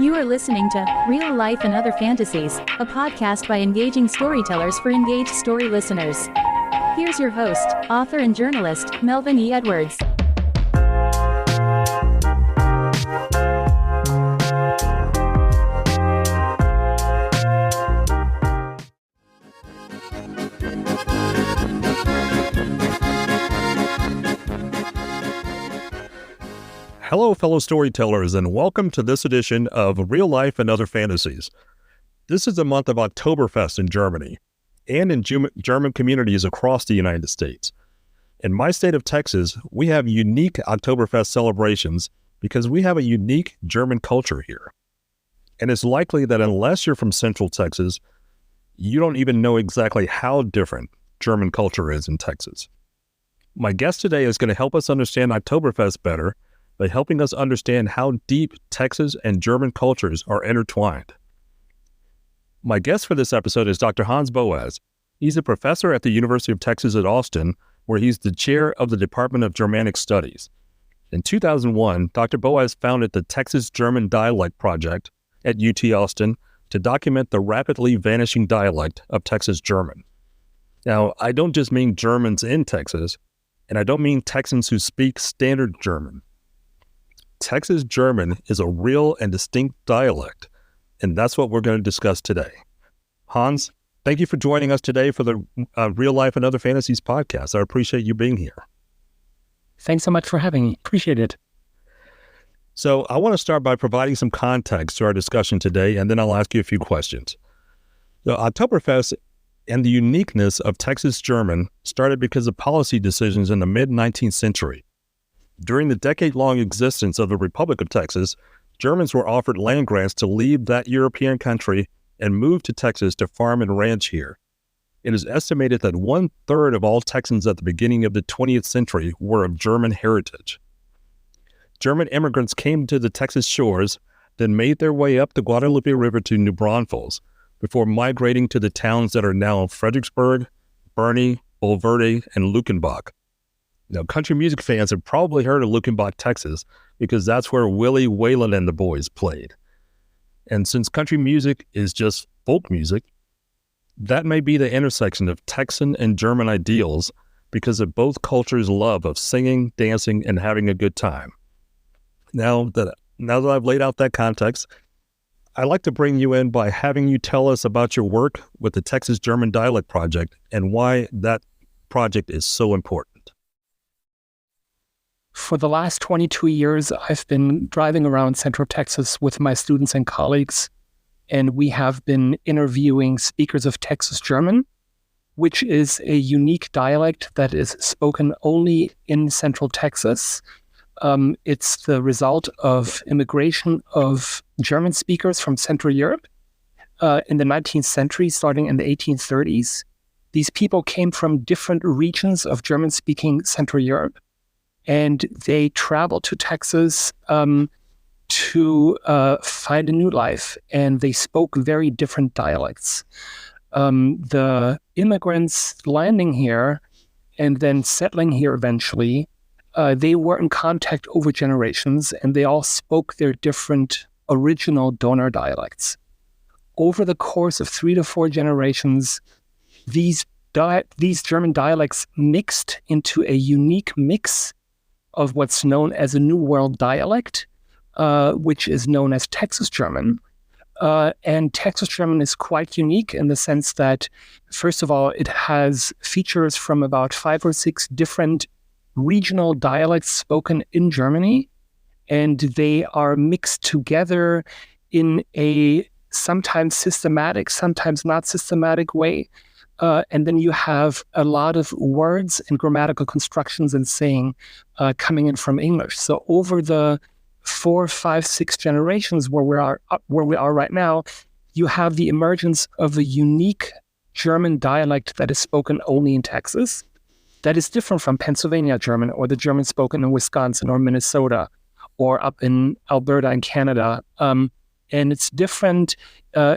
You are listening to Real Life and Other Fantasies, a podcast by engaging storytellers for engaged story listeners. Here's your host, author and journalist, Melvin E. Edwards. Hello, fellow storytellers, and welcome to this edition of Real Life and Other Fantasies. This is the month of Oktoberfest in Germany and in German communities across the United States. In my state of Texas, we have unique Oktoberfest celebrations because we have a unique German culture here. And it's likely that unless you're from Central Texas, you don't even know exactly how different German culture is in Texas. My guest today is going to help us understand Oktoberfest better by helping us understand how deep Texas and German cultures are intertwined. My guest for this episode is Dr. Hans Boas. He's a professor at the University of Texas at Austin, where he's the chair of the Department of Germanic Studies. In 2001, Dr. Boas founded the Texas German Dialect Project at UT Austin to document the rapidly vanishing dialect of Texas German. Now, I don't just mean Germans in Texas, and I don't mean Texans who speak standard German. Texas German is a real and distinct dialect, and that's what we're going to discuss today. Hans, thank you for joining us today for the Real Life and Other Fantasies podcast. I appreciate you being here. Thanks so much for having me. Appreciate it. So I want to start by providing some context to our discussion today, and then I'll ask you a few questions. So Oktoberfest and the uniqueness of Texas German started because of policy decisions in the mid-19th century. During the decade-long existence of the Republic of Texas, Germans were offered land grants to leave that European country and move to Texas to farm and ranch here. It is estimated that 1/3 of all Texans at the beginning of the 20th century were of German heritage. German immigrants came to the Texas shores, then made their way up the Guadalupe River to New Braunfels, before migrating to the towns that are now Fredericksburg, Burney, Bulverde, and Luckenbach. Now, country music fans have probably heard of Luckenbach, Texas, because that's where Willie Whalen and the Boys played. And since country music is just folk music, that may be the intersection of Texan and German ideals because of both cultures' love of singing, dancing, and having a good time. Now that I've laid out that context, I'd like to bring you in by having you tell us about your work with the Texas German Dialect Project and why that project is so important. For the last 22 years, I've been driving around Central Texas with my students and colleagues, and we have been interviewing speakers of Texas German, which is a unique dialect that is spoken only in Central Texas. It's the result of immigration of German speakers from Central Europe in the 19th century, starting in the 1830s. These people came from different regions of German-speaking Central Europe, and they traveled to Texas to find a new life, and they spoke very different dialects. The immigrants landing here and then settling here eventually, they were in contact over generations, and they all spoke their different original donor dialects. Over the course of 3 to 4 generations, these German dialects mixed into a unique mix of what's known as a New World dialect, which is known as Texas German. And Texas German is quite unique in the sense that, first of all, it has features from about 5 or 6 different regional dialects spoken in Germany, and they are mixed together in a sometimes systematic, sometimes not systematic way. And then you have a lot of words and grammatical constructions and saying coming in from English. So over the 4, 5, 6 generations where we are right now, you have the emergence of a unique German dialect that is spoken only in Texas, that is different from Pennsylvania German or the German spoken in Wisconsin or Minnesota or up in Alberta in Canada. And it's different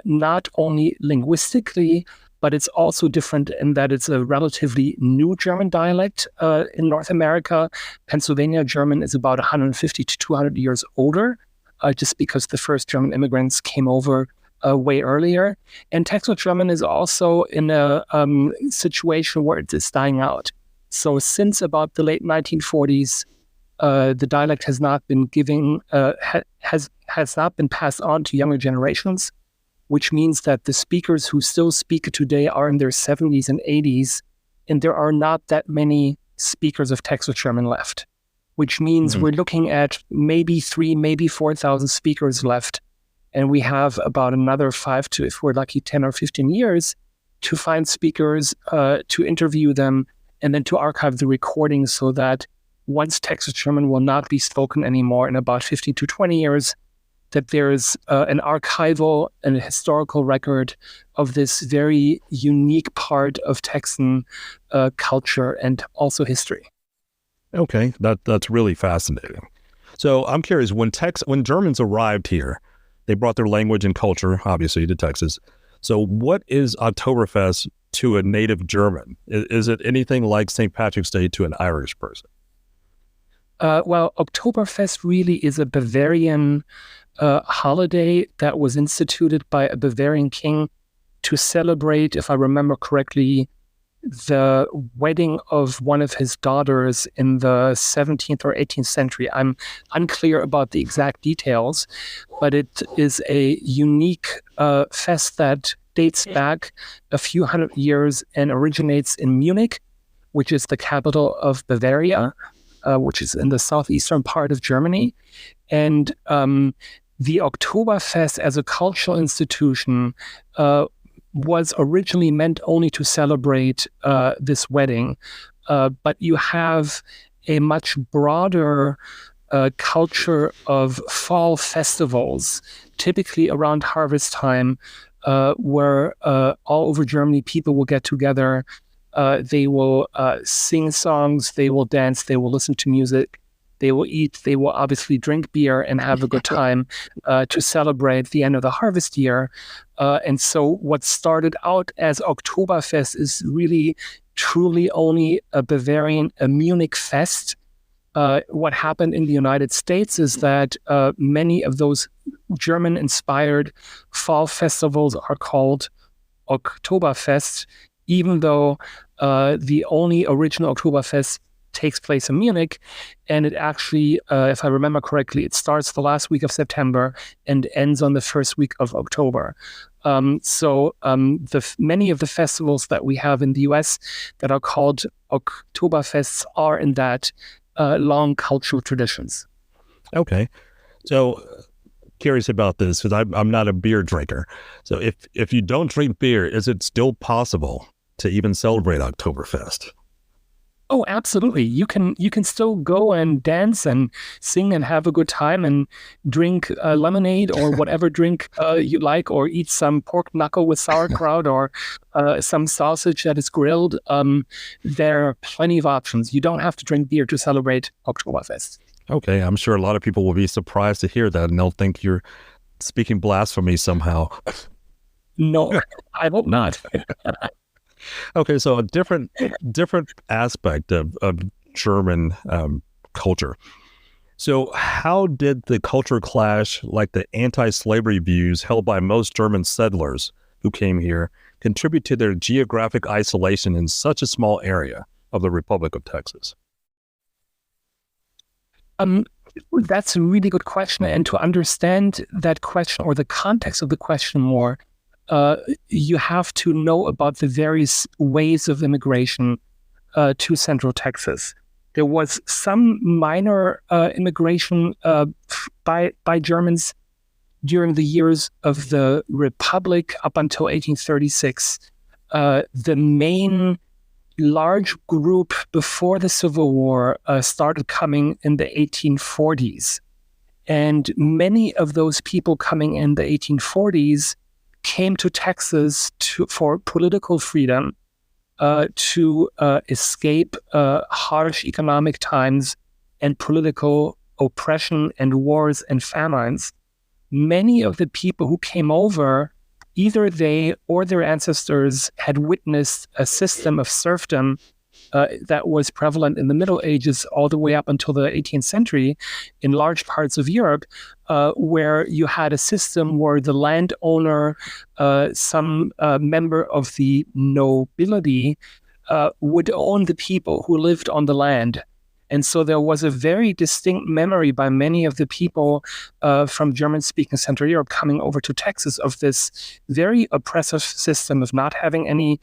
not only linguistically, but it's also different in that it's a relatively new German dialect in North America. Pennsylvania German is about 150 to 200 years older just because the first German immigrants came over way earlier. And Texas German is also in a situation where it is dying out. So since about the late 1940s, the dialect has not been has not been passed on to younger generations, which means that the speakers who still speak it today are in their 70s and 80s, and there are not that many speakers of Texas German left, which means we're looking at maybe 3,000, maybe 4,000 speakers left. And we have about another 5 to, if we're lucky, 10 or 15 years to find speakers, to interview them, and then to archive the recordings so that once Texas German will not be spoken anymore in about 15 to 20 years, that there's an archival and a historical record of this very unique part of Texan culture and also history. Okay, that's really fascinating. So I'm curious, when Germans arrived here, they brought their language and culture, obviously, to Texas. So what is Oktoberfest to a native German? Is it anything like St. Patrick's Day to an Irish person? Well, Oktoberfest really is a Bavarian holiday that was instituted by a Bavarian king to celebrate, if I remember correctly, the wedding of one of his daughters in the 17th or 18th century. I'm unclear about the exact details, but it is a unique fest that dates back a few hundred years and originates in Munich, which is the capital of Bavaria, which is in the southeastern part of Germany. And the Oktoberfest as a cultural institution was originally meant only to celebrate this wedding, but you have a much broader culture of fall festivals, typically around harvest time, where all over Germany people will get together. They will sing songs, they will dance, they will listen to music, they will eat, they will obviously drink beer and have a good time to celebrate the end of the harvest year. And so what started out as Oktoberfest is really truly only a Munich fest. What happened in the United States is that many of those German-inspired fall festivals are called Oktoberfest, even though the only original Oktoberfest takes place in Munich, and it actually, if I remember correctly, it starts the last week of September and ends on the first week of October. So many of the festivals that we have in the US that are called Oktoberfests are in that long cultural traditions. Okay. So curious about this because I'm not a beer drinker. So if you don't drink beer, is it still possible to even celebrate Oktoberfest? Oh, absolutely. You can still go and dance and sing and have a good time and drink lemonade or whatever drink you like, or eat some pork knuckle with sauerkraut or some sausage that is grilled. There are plenty of options. You don't have to drink beer to celebrate Oktoberfest. Okay, I'm sure a lot of people will be surprised to hear that, and they'll think you're speaking blasphemy somehow. No, I hope not. Okay, so a different aspect of German culture. So how did the culture clash, like the anti-slavery views held by most German settlers who came here, contribute to their geographic isolation in such a small area of the Republic of Texas? That's a really good question. And to understand that question or the context of the question more, you have to know about the various ways of immigration to Central Texas. There was some minor immigration by Germans during the years of the Republic up until 1836. The main large group before the Civil War started coming in the 1840s. And many of those people coming in the 1840s came to Texas for political freedom, to escape harsh economic times and political oppression and wars and famines. Many of the people who came over, either they or their ancestors had witnessed a system of serfdom that was prevalent in the Middle Ages all the way up until the 18th century in large parts of Europe, where you had a system where the landowner, some member of the nobility, would own the people who lived on the land. And so there was a very distinct memory by many of the people from German-speaking Central Europe coming over to Texas of this very oppressive system of not having any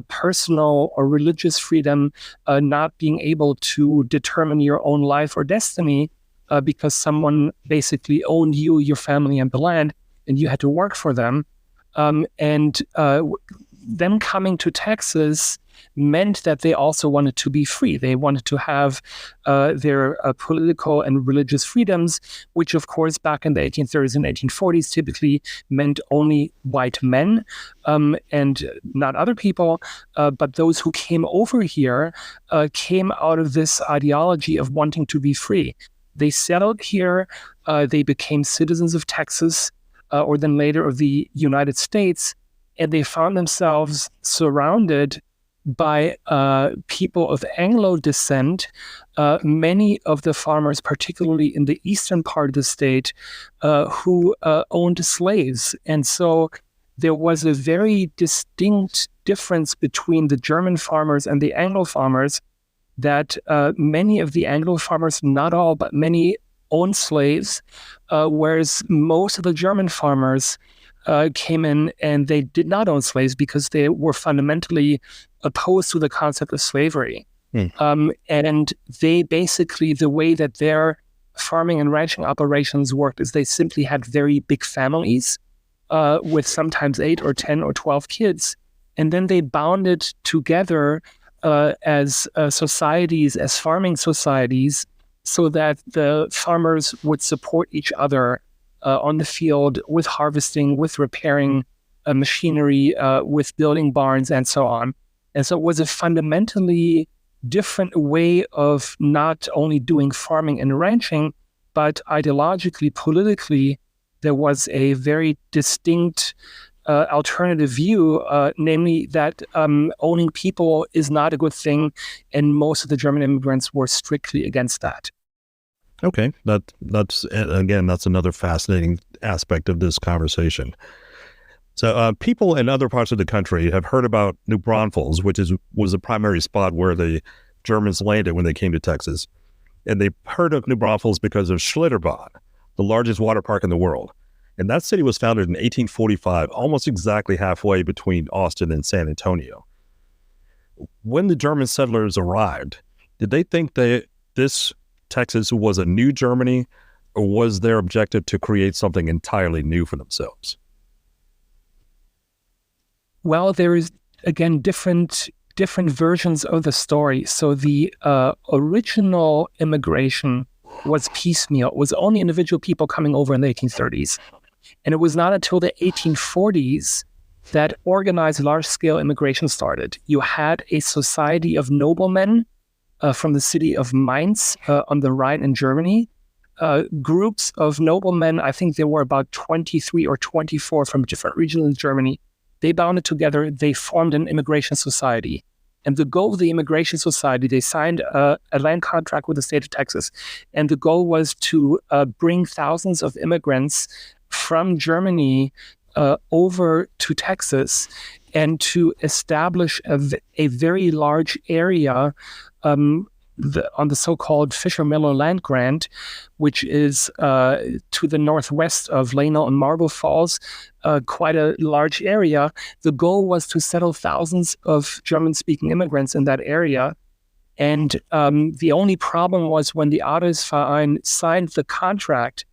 personal or religious freedom, not being able to determine your own life or destiny because someone basically owned you, your family, and the land, and you had to work for them. And them coming to Texas meant that they also wanted to be free. They wanted to have their political and religious freedoms, which, of course, back in the 1830s and 1840s typically meant only white men and not other people. But those who came over here came out of this ideology of wanting to be free. They settled here. They became citizens of Texas or then later of the United States, and they found themselves surrounded by people of Anglo descent. Many of the farmers, particularly in the eastern part of the state, who owned slaves. And so there was a very distinct difference between the German farmers and the Anglo farmers, that many of the Anglo farmers, not all, but many, owned slaves, whereas most of the German farmers came in and they did not own slaves because they were fundamentally opposed to the concept of slavery. And they basically, the way that their farming and ranching operations worked is they simply had very big families with sometimes 8 or 10 or 12 kids. And then they bounded together as societies, as farming societies, so that the farmers would support each other on the field with harvesting, with repairing machinery, with building barns, and so on. And so it was a fundamentally different way of not only doing farming and ranching, but ideologically, politically, there was a very distinct alternative view, namely that owning people is not a good thing, and most of the German immigrants were strictly against that. Okay, that's another fascinating aspect of this conversation. So people in other parts of the country have heard about New Braunfels, which was the primary spot where the Germans landed when they came to Texas. And they heard of New Braunfels because of Schlitterbahn, the largest water park in the world. And that city was founded in 1845, almost exactly halfway between Austin and San Antonio. When the German settlers arrived, did they think that this Texas was a new Germany, or was their objective to create something entirely new for themselves? Well, there is, again, different versions of the story. So the original immigration was piecemeal. It was only individual people coming over in the 1830s. And it was not until the 1840s that organized large-scale immigration started. You had a society of noblemen from the city of Mainz on the Rhine in Germany. Groups of noblemen, I think there were about 23 or 24 from different regions in Germany. They bounded together, they formed an immigration society. And the goal of the immigration society, they signed a land contract with the state of Texas. And the goal was to bring thousands of immigrants from Germany over to Texas and to establish a very large area on the so-called Fisher-Miller land grant, which is to the northwest of Llano and Marble Falls, quite a large area. The goal was to settle thousands of German-speaking immigrants in that area. And the only problem was when the Adelsverein signed the contract,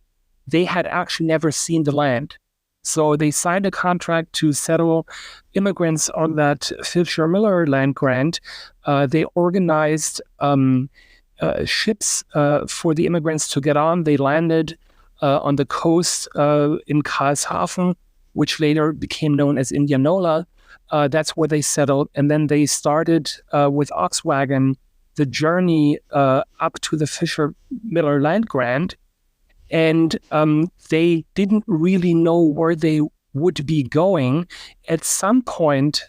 they had actually never seen the land. So they signed a contract to settle immigrants on that Fisher-Miller land grant. They organized ships for the immigrants to get on. They landed on the coast in Karlshafen, which later became known as Indianola. That's where they settled. And then they started with Oxwagon the journey up to the Fisher-Miller land grant. And they didn't really know where they would be going. At some point,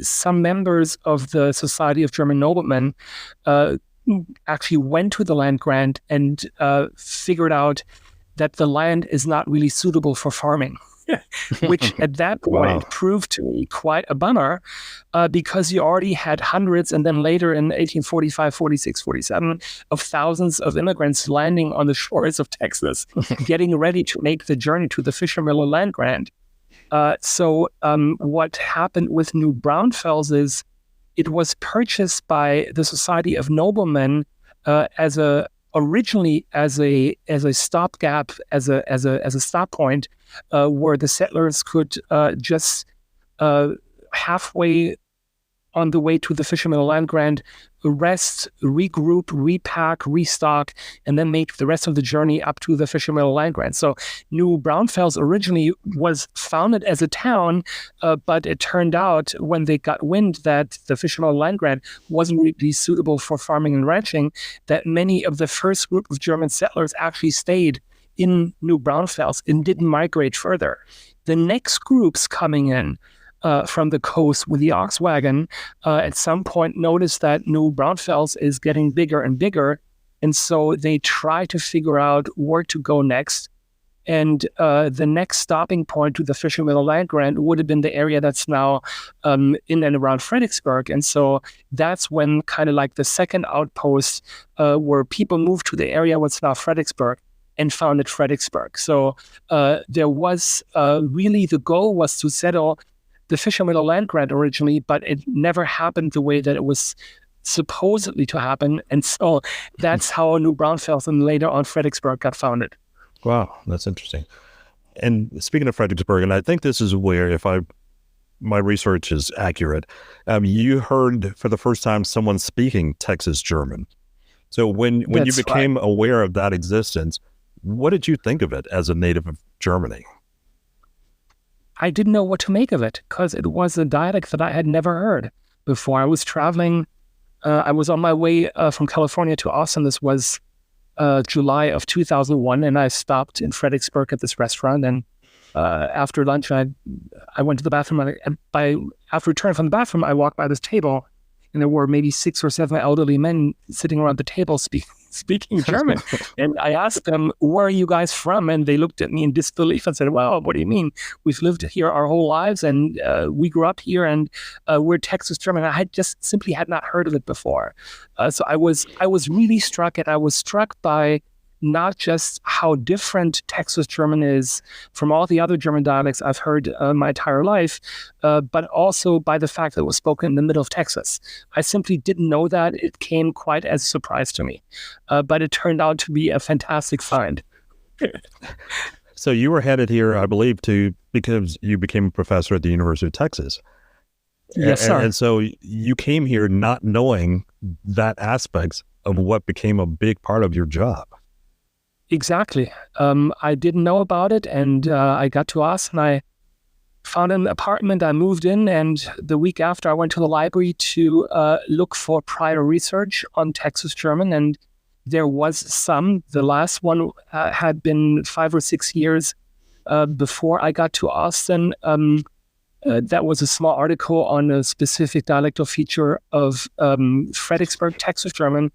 some members of the Society of German Noblemen actually went to the land grant and figured out that the land is not really suitable for farming, which at that point proved to be quite a bummer because you already had hundreds, and then later in 1845, 46, 47, of thousands of immigrants landing on the shores of Texas, getting ready to make the journey to the Fisher-Miller land grant. So what happened with New Braunfels is it was purchased by the Society of Noblemen originally as a stopgap, as a stop point, where the settlers could just halfway on the way to the Fisher-Miller land grant rest, regroup, repack, restock, and then make the rest of the journey up to the Fisher-Miller land grant. So New Braunfels originally was founded as a town, but it turned out when they got wind that the Fisher-Miller land grant wasn't really suitable for farming and ranching, that many of the first group of German settlers actually stayed in New Braunfels and didn't migrate further. The next groups coming in from the coast with the ox wagon, at some point noticed that New Braunfels is getting bigger and bigger. And so they try to figure out where to go next. And the next stopping point to the Fisher-Miller land grant would have been the area that's now in and around Fredericksburg. And so that's when kind of like the second outpost where people moved to the area what's now Fredericksburg and founded Fredericksburg. So there was really the goal was to settle the Fisher-Miller land grant originally, but it never happened the way that it was supposedly to happen. And so that's how New Braunfels and later on Fredericksburg got founded. Wow, that's interesting. And speaking of Fredericksburg, and I think this is where, my research is accurate, you heard for the first time someone speaking Texas German. So when you became aware of that existence, what did you think of it as a native of Germany? I didn't know what to make of it because it was a dialect that I had never heard before. I was traveling. I was on my way from California to Austin. This was July of 2001, and I stopped in Fredericksburg at this restaurant. And after lunch, I went to the bathroom. After returning from the bathroom, I walked by this table, and there were maybe 6 or 7 elderly men sitting around the table speaking German. And I asked them, where are you guys from? And they looked at me in disbelief and said, well, what do you mean? We've lived here our whole lives, and we grew up here, and we're Texas German. I had just simply had not heard of it before. So I was really struck, and I was struck by not just how different Texas German is from all the other German dialects I've heard my entire life, but also by the fact that it was spoken in the middle of Texas. I simply didn't know that. It came quite as a surprise to me, but it turned out to be a fantastic find. So you were headed here, I believe, because you became a professor at the University of Texas. Yes, sir. And so you came here not knowing that aspects of what became a big part of your job. Exactly. I didn't know about it, and I got to Austin. I found an apartment. I moved in, and the week after, I went to the library to look for prior research on Texas German, and there was some. The last one had been 5 or 6 years before I got to Austin. That was a small article on a specific dialectal feature of Fredericksburg, Texas German.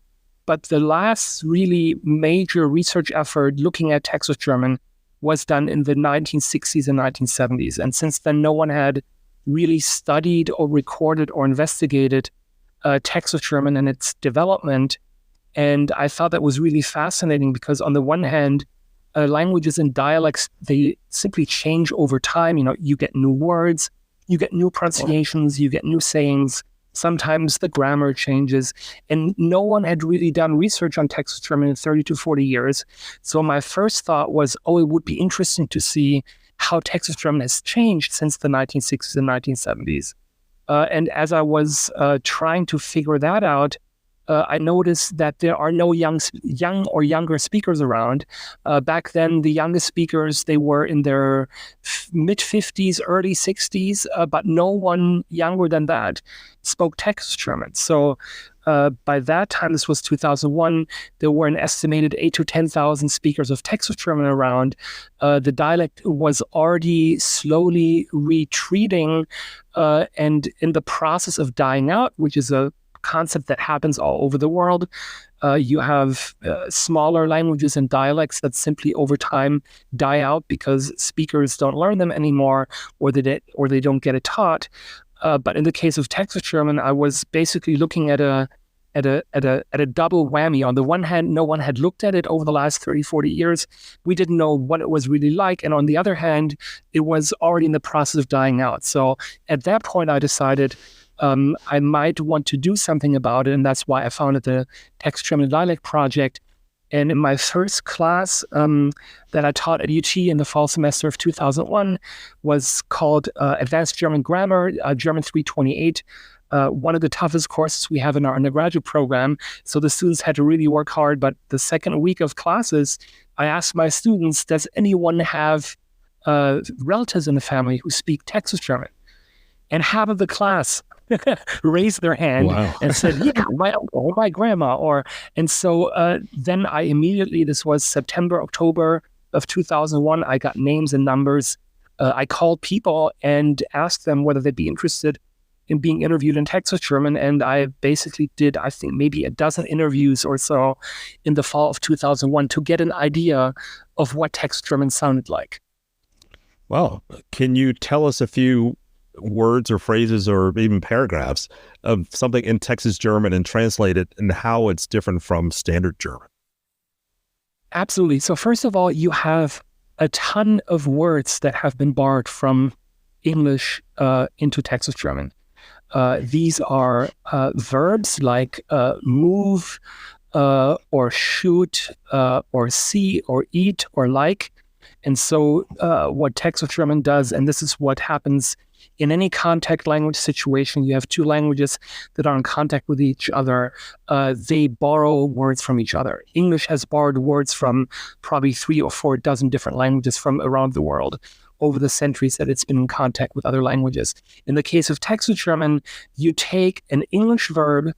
But the last really major research effort looking at Texas German was done in the 1960s and 1970s. And since then, no one had really studied or recorded or investigated Texas German and its development. And I thought that was really fascinating because on the one hand, languages and dialects, they simply change over time. You know, you get new words, you get new pronunciations, you get new sayings. Sometimes the grammar changes, and no one had really done research on Texas German in 30 to 40 years. So my first thought was, it would be interesting to see how Texas German has changed since the 1960s and 1970s. And as I was trying to figure that out, I noticed that there are no young or younger speakers around. Back then, the youngest speakers, they were in their mid-50s, early 60s, but no one younger than that spoke Texas German. So by that time, this was 2001, there were an estimated 8 to 10,000 speakers of Texas German around. The dialect was already slowly retreating and in the process of dying out, which is a concept that happens all over the world. You have smaller languages and dialects that simply over time die out because speakers don't learn them anymore, or they don't get it taught. But in the case of Texas German, I was basically looking at a double whammy. On the one hand, no one had looked at it over the last 30, 40 years. We didn't know what it was really like. And on the other hand, it was already in the process of dying out. So at that point, I decided I might want to do something about it. And that's why I founded the Texas German Dialect Project. And in my first class that I taught at UT in the fall semester of 2001 was called Advanced German Grammar, German 328, one of the toughest courses we have in our undergraduate program. So the students had to really work hard. But the second week of classes, I asked my students, does anyone have relatives in the family who speak Texas German? And half of the class raised their hand and said, yeah, my uncle, my grandma. And so then I immediately, this was September, October of 2001, I got names and numbers. I called people and asked them whether they'd be interested in being interviewed in Texas German. And I basically did, I think, maybe a dozen interviews or so in the fall of 2001 to get an idea of what Texas German sounded like. Wow. Can you tell us a few words or phrases or even paragraphs of something in Texas German and translate it and how it's different from standard German? Absolutely. So first of all, you have a ton of words that have been borrowed from English into Texas German. These are verbs like move or shoot or see or eat or like. And so what Texas German does, and this is what happens in any contact language situation, you have two languages that are in contact with each other. They borrow words from each other. English has borrowed words from probably 3 or 4 dozen different languages from around the world over the centuries that it's been in contact with other languages. In the case of Texas German, you take an English verb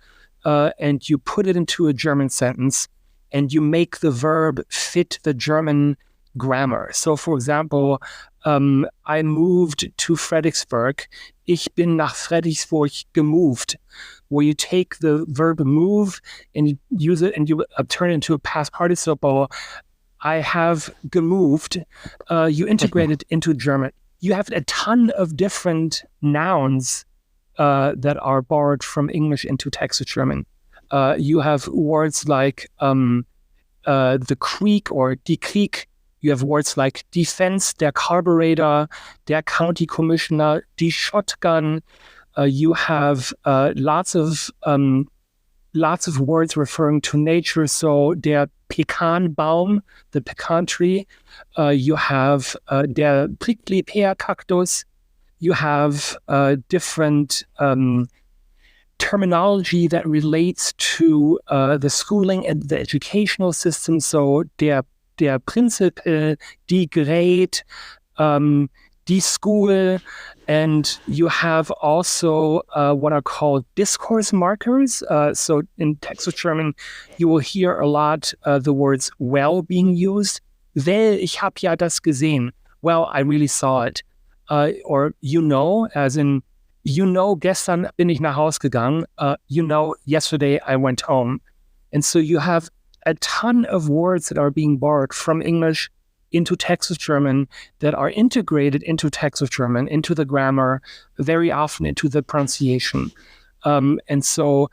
and you put it into a German sentence, and you make the verb fit the German grammar. So, for example, I moved to Fredericksburg. Ich bin nach Fredericksburg gemoved, where you take the verb move and you use it and you turn it into a past participle. I have gemoved. You integrate it into German. You have a ton of different nouns that are borrowed from English into Texas German. You have words like the creek or die Krieg. You have words like defense, der carburetor, der county commissioner, die shotgun. You have lots of words referring to nature. So der Pekanbaum, the pecan tree. You have der prickly pear cactus. You have different terminology that relates to the schooling and the educational system. So der Principal, die Grade, die School, and you have also what are called discourse markers. So in Texas German, you will hear a lot the words well being used. Well, ich hab ja das gesehen. Well, I really saw it. Or as in, gestern bin ich nach Haus gegangen. Yesterday I went home. And so you have a ton of words that are being borrowed from English into Texas German that are integrated into Texas German, into the grammar, very often into the pronunciation. And so,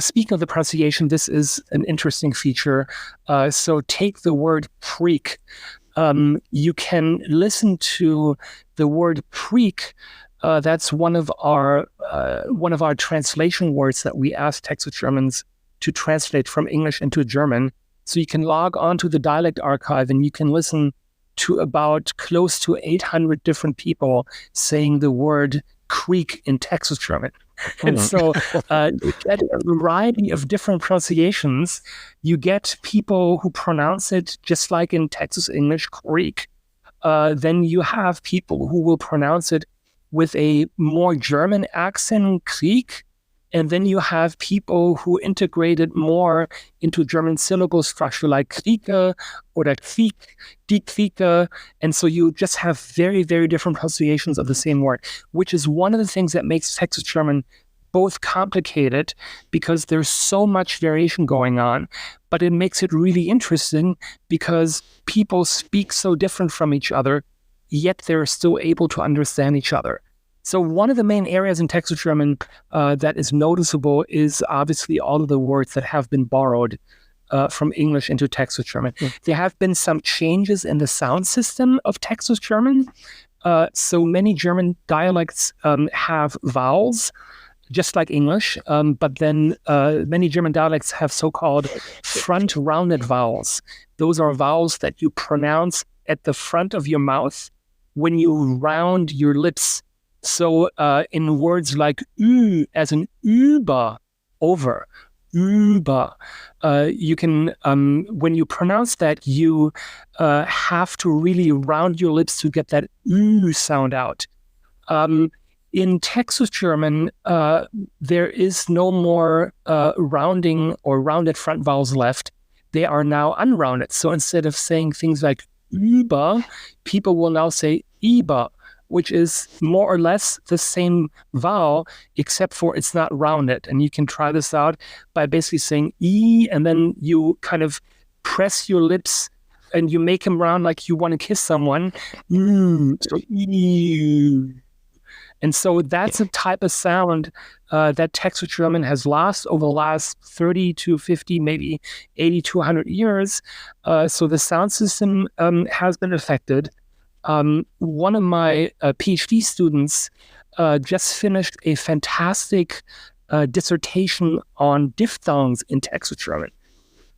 speaking of the pronunciation, this is an interesting feature. So take the word preak. You can listen to the word preak. That's one of our translation words that we ask Texas Germans to translate from English into German. So you can log on to the dialect archive and you can listen to about close to 800 different people saying the word creek in Texas German. And so you get a variety of different pronunciations. You get people who pronounce it just like in Texas English, creek. Then you have people who will pronounce it with a more German accent, Krieg. And then you have people who integrated more into German syllable structure like Krieke or Kriek, die Krieke. And so you just have very, very different pronunciations of the same word, which is one of the things that makes Texas German both complicated because there's so much variation going on, but it makes it really interesting because people speak so different from each other, yet they're still able to understand each other. So one of the main areas in Texas German that is noticeable is obviously all of the words that have been borrowed from English into Texas German. There have been some changes in the sound system of Texas German. So many German dialects have vowels, just like English, but then many German dialects have so-called front rounded vowels. Those are vowels that you pronounce at the front of your mouth when you round your lips. So in words like ü, as in über, over, über, you can, when you pronounce that, you have to really round your lips to get that ü sound out. In Texas German, there is no more rounding or rounded front vowels left. They are now unrounded. So instead of saying things like über, people will now say iber, which is more or less the same vowel, except for it's not rounded. And you can try this out by basically saying E, and then you kind of press your lips and you make them round like you want to kiss someone. So E. And so that's a type of sound that Texas German has lost over the last 30 to 50, maybe 80 to 100 years. So the sound system has been affected. One of my PhD students just finished a fantastic dissertation on diphthongs in Texas German.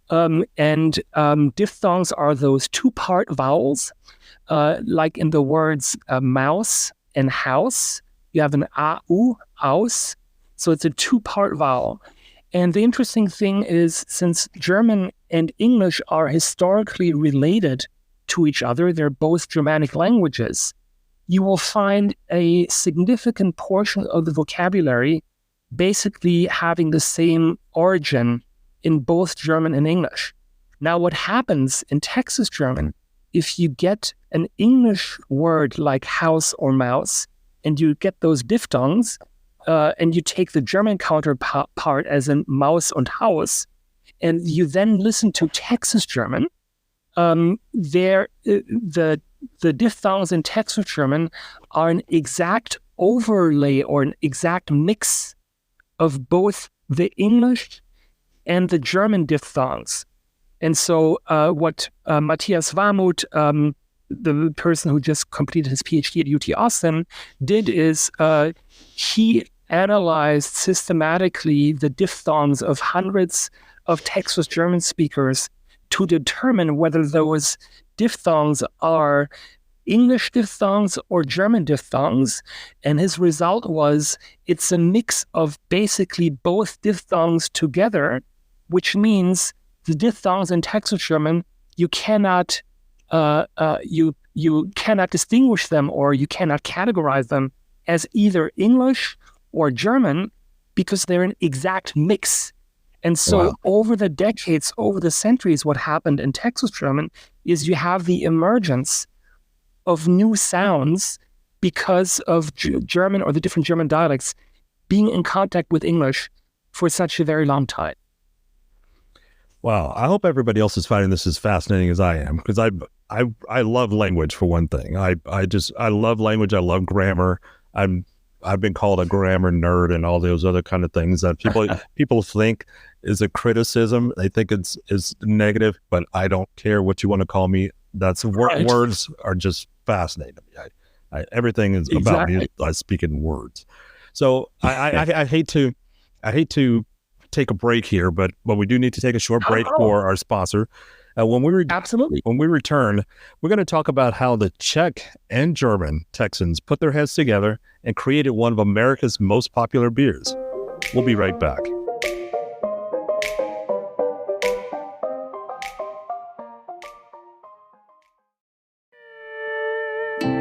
And diphthongs are those two-part vowels, like in the words mouse and house. You have an AU, aus, so it's a two-part vowel. And the interesting thing is, since German and English are historically related to each other, they're both Germanic languages, you will find a significant portion of the vocabulary basically having the same origin in both German and English. Now, what happens in Texas German, if you get an English word like house or mouse, and you get those diphthongs, and you take the German counterpart as in Maus und Haus, and you then listen to Texas German, the diphthongs in Texas German are an exact overlay or an exact mix of both the English and the German diphthongs. And so what Matthias Warmuth, the person who just completed his PhD at UT Austin, did is he analyzed systematically the diphthongs of hundreds of Texas German speakers to determine whether those diphthongs are English diphthongs or German diphthongs. And his result was it's a mix of basically both diphthongs together, which means the diphthongs in Texas German, you cannot you cannot distinguish them or you cannot categorize them as either English or German because they're an exact mix. And so over the decades, over the centuries, what happened in Texas German is you have the emergence of new sounds because of German or the different German dialects being in contact with English for such a very long time. Wow. I hope everybody else is finding this as fascinating as I am, because I love language, for one thing. I love language. I love grammar. I've been called a grammar nerd and all those other kind of things that people think is a criticism. They think it's negative, but I don't care what you want to call me. Words are just fascinating to me. Everything is about me. I speak in words. So I hate to take a break here, but we do need to take a short break for our sponsor. When we return, we're going to talk about how the Czech and German Texans put their heads together and created one of America's most popular beers. We'll be right back.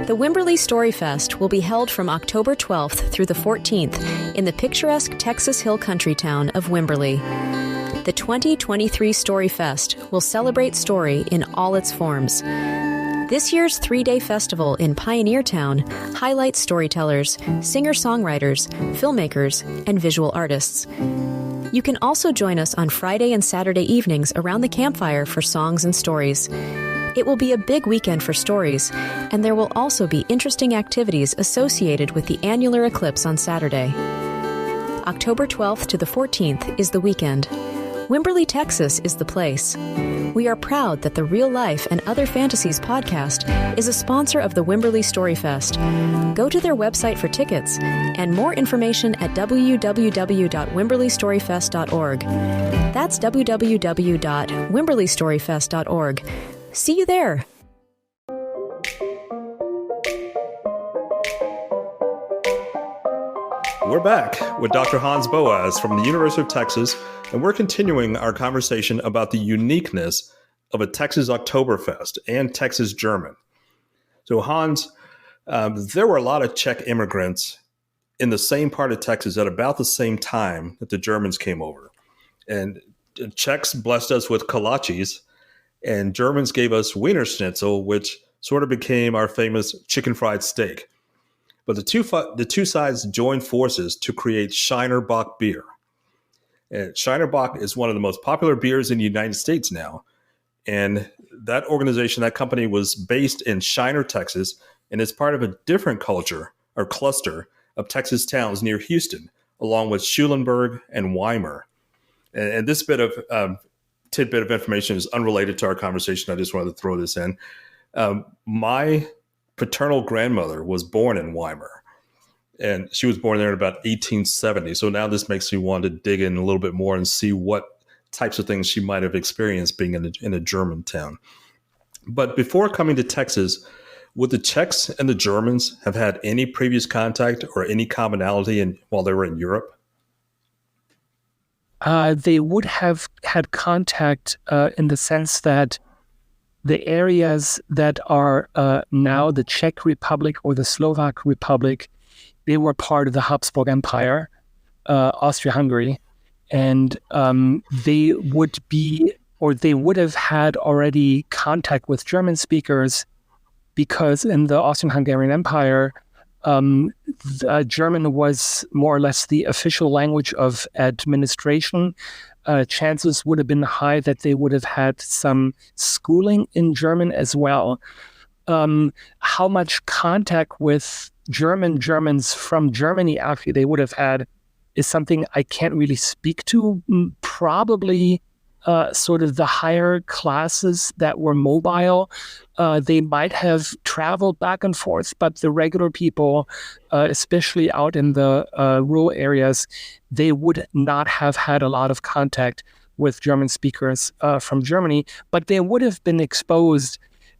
The Wimberley Story Fest will be held from October 12th through the 14th in the picturesque Texas Hill country town of Wimberley. The 2023 Story Fest will celebrate story in all its forms. This year's 3-day festival in Pioneer Town highlights storytellers, singer-songwriters, filmmakers, and visual artists. You can also join us on Friday and Saturday evenings around the campfire for songs and stories. It will be a big weekend for stories, and there will also be interesting activities associated with the annular eclipse on Saturday. October 12th to the 14th is the weekend. Wimberley, Texas is the place. We are proud that the Real Life and Other Fantasies podcast is a sponsor of the Wimberley Story Fest. Go to their website for tickets and more information at www.wimberleystoryfest.org. That's www.wimberleystoryfest.org. See you there. We're back with Dr. Hans Boas from the University of Texas, and we're continuing our conversation about the uniqueness of a Texas Oktoberfest and Texas German. So Hans, there were a lot of Czech immigrants in the same part of Texas at about the same time that the Germans came over. And the Czechs blessed us with kolaches, and Germans gave us Wiener Schnitzel, which sort of became our famous chicken fried steak. But the two sides joined forces to create Scheinerbach beer. And Scheinerbach is one of the most popular beers in the United States now. And that organization, that company, was based in Shiner, Texas, and is part of a different culture or cluster of Texas towns near Houston, along with Schulenburg and Weimar. And this bit of tidbit of information is unrelated to our conversation. I just wanted to throw this in. My paternal grandmother was born in Weimar, and she was born there in about 1870. So now this makes me want to dig in a little bit more and see what types of things she might have experienced being in a German town. But before coming to Texas, would the Czechs and the Germans have had any previous contact or any commonality while they were in Europe? They would have had contact in the sense that the areas that are now the Czech Republic or the Slovak Republic, they were part of the Habsburg Empire, Austria-Hungary, and they would have had already contact with German speakers because in the Austrian-Hungarian Empire, German was more or less the official language of administration. Chances would have been high that they would have had some schooling in German as well. How much contact with Germans from Germany actually they would have had is something I can't really speak to. Probably sort of the higher classes that were mobile, they might have traveled back and forth, but the regular people, especially out in the rural areas, they would not have had a lot of contact with German speakers from Germany, but they would have been exposed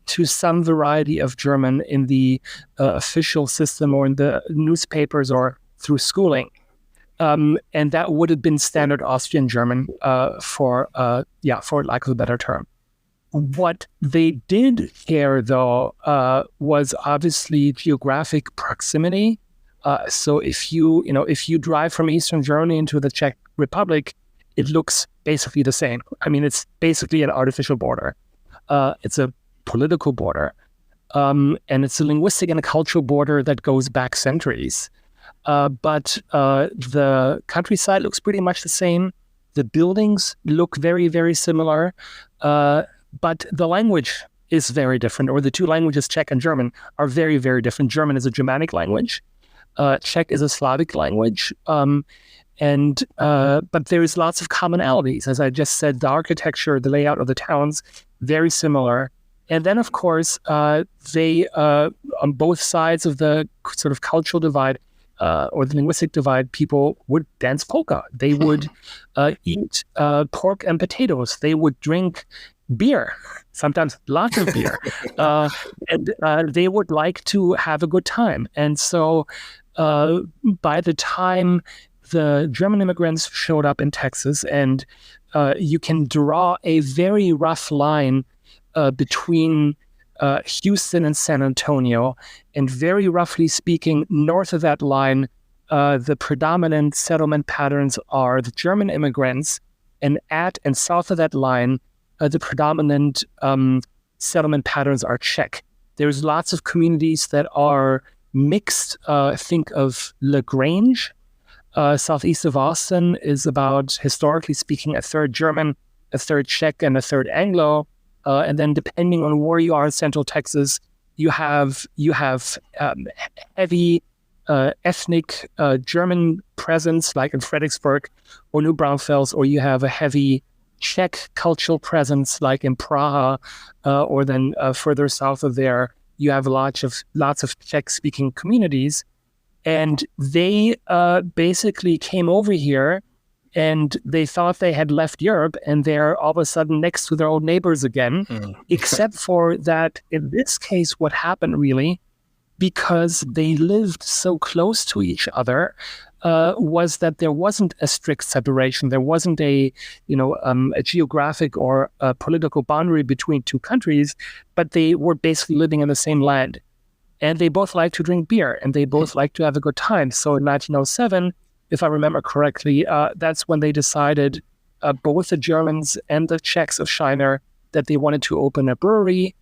to some variety of German in the official system or in the newspapers or through schooling. And that would have been standard Austrian German for lack of a better term. What they did care, though, was obviously geographic proximity. So if you drive from Eastern Germany into the Czech Republic, it looks basically the same. I mean, it's basically an artificial border. It's a political border, and it's a linguistic and a cultural border that goes back centuries. But the countryside looks pretty much the same. The buildings look very, very similar, but the language is very different, or the two languages, Czech and German, are very, very different. German is a Germanic language. Czech is a Slavic language. But there is lots of commonalities. As I just said, the architecture, the layout of the towns, very similar. And then, of course, they, on both sides of the sort of cultural divide, or the linguistic divide, people would dance polka. They would eat pork and potatoes. They would drink beer, sometimes lots of beer. And they would like to have a good time. And so by the time the German immigrants showed up in Texas, and you can draw a very rough line between Houston and San Antonio. And very roughly speaking, north of that line, the predominant settlement patterns are the German immigrants, and at and south of that line, the predominant settlement patterns are Czech. There's lots of communities that are mixed. Think of LaGrange, southeast of Austin, is about, historically speaking, a third German, a third Czech, and a third Anglo. And then depending on where you are in Central Texas, you have heavy ethnic German presence, like in Fredericksburg or New Braunfels, or you have a heavy Czech cultural presence, like in Praha, or then further south of there, you have lots of Czech-speaking communities. And they basically came over here, and they thought they had left Europe, and they're all of a sudden next to their old neighbors again, except for that in this case, what happened really, because they lived so close to each other, was that there wasn't a strict separation. There wasn't a geographic or a political boundary between two countries, but they were basically living in the same land. And they both like to drink beer, and they both like to have a good time. So in 1907, if I remember correctly, that's when they decided, both the Germans and the Czechs of Shiner, that they wanted to open a brewery.